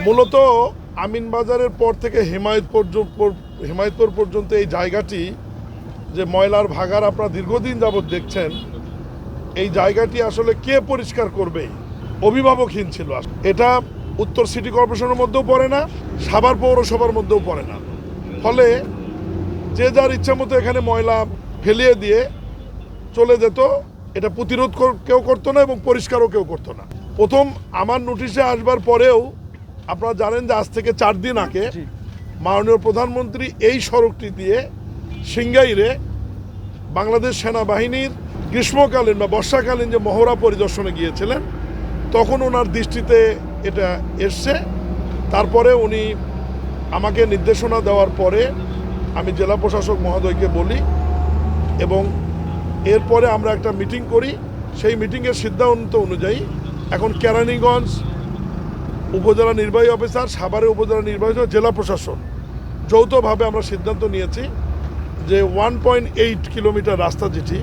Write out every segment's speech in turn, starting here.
মূলত আমিনবাজারের পর থেকে হেমায়েতপুর পর্যন্ত এই জায়গাটি যে ময়লার ভাগার আপনারা দীর্ঘদিন যাবৎ দেখছেন, এই জায়গাটি আসলে কে পরিষ্কার করবে, অভিভাবকহীন ছিল। এটা উত্তর সিটি কর্পোরেশনের মধ্যেও পড়ে না, সাভার পৌরসভার মধ্যেও পড়ে না। ফলে যে যার ইচ্ছা মতো এখানে ময়লা ফেলিয়ে দিয়ে চলে যেত। এটা প্রতিরোধ কেউ করতো না এবং পরিষ্কারও কেউ করতো না। প্রথম আমার নোটিশে আসবার পরেও আপনারা জানেন যে আজ থেকে 4 দিন আগে মাননীয় প্রধানমন্ত্রী এই সড়কটি দিয়ে সিংগাইরে বাংলাদেশ সেনাবাহিনীর গ্রীষ্মকালীন বা বর্ষাকালীন যে মহড়া পরিদর্শনে গিয়েছিলেন, তখন ওনার দৃষ্টিতে এটা এসছে। তারপরে উনি আমাকে নির্দেশনা দেওয়ার পরে আমি জেলা প্রশাসক মহোদয়কে বলি এবং এরপরে আমরা একটা মিটিং করি। সেই মিটিংয়ের সিদ্ধান্ত অনুযায়ী এখন কেরানীগঞ্জ উপজেলা নির্বাহী অফিসার, সাভারের উপজেলা নির্বাহী অফিসার, জেলা প্রশাসন যৌথভাবে আমরা সিদ্ধান্ত নিয়েছি যে 1.8 কিলোমিটার রাস্তা যেটি,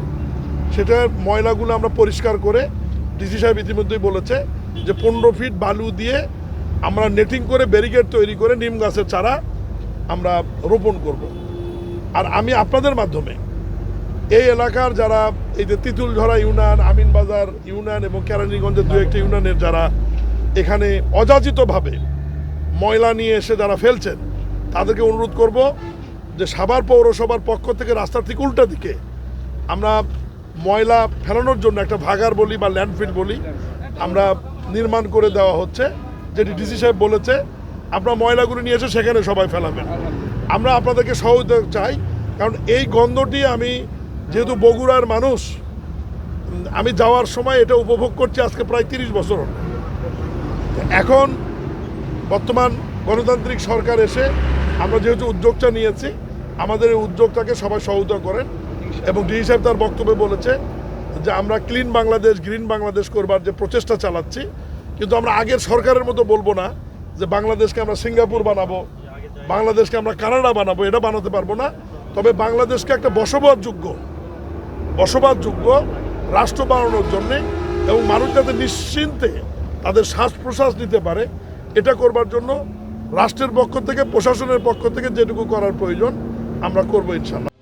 সেটার ময়লাগুলো আমরা পরিষ্কার করে, ডিসি সাহেব ইতিমধ্যেই বলেছে যে 15 ফিট বালু দিয়ে আমরা নেটিং করে ব্যারিকেড তৈরি করে নিম গাছের চারা আমরা রোপণ করব। আর আমি আপনাদের মাধ্যমে এই এলাকার যারা এই যে তিতুলঝরা ইউনিয়ন, আমিনবাজার ইউনিয়ন এবং কেরানীগঞ্জের 2-1টি ইউনিয়নের যারা এখানে অযাচিতভাবে ময়লা নিয়ে এসে যারা ফেলছেন, তাদেরকে অনুরোধ করব যে সাভার পৌরসভার পক্ষ থেকে রাস্তার ঠিক উল্টা দিকে আমরা ময়লা ফেলানোর জন্য একটা ভাগার বলি বা ল্যান্ডফিল বলি আমরা নির্মাণ করে দেওয়া হচ্ছে, যেটি ডিসি সাহেব বলেছে আপনারা ময়লাগুলো নিয়ে এসে সেখানে সবাই ফেলাবেন। আমরা আপনাদেরকে সহযোগিতা চাই, কারণ এই গন্ধটি আমি যেহেতু বগুড়ার মানুষ, আমি যাওয়ার সময় এটা উপভোগ করছি আজকে প্রায় 30 বছর। এখন বর্তমান গণতান্ত্রিক সরকার এসে আমরা যেহেতু উদ্যোগটা নিয়েছি, আমাদের এই উদ্যোগটাকে সবাই সহযোগিতা করেন। এবং ডিসি সাহেব তার বক্তব্যে বলেছে যে আমরা ক্লিন বাংলাদেশ, গ্রিন বাংলাদেশ করবার যে প্রচেষ্টা চালাচ্ছি, কিন্তু আমরা আগের সরকারের মতো বলবো না যে বাংলাদেশকে আমরা সিঙ্গাপুর বানাবো, বাংলাদেশকে আমরা কানাডা বানাবো, এটা বানাতে পারবো না। তবে বাংলাদেশকে একটা বসবাসযোগ্য রাষ্ট্র বানানোর জন্যে এবং মানুষ যাতে নিশ্চিন্তে তাদের শ্বাস প্রশ্বাস নিতে পারে, এটা করবার জন্য রাষ্ট্রের পক্ষ থেকে, প্রশাসনের পক্ষ থেকে যেটুকু করার প্রয়োজন আমরা করবো ইনশাআল্লাহ।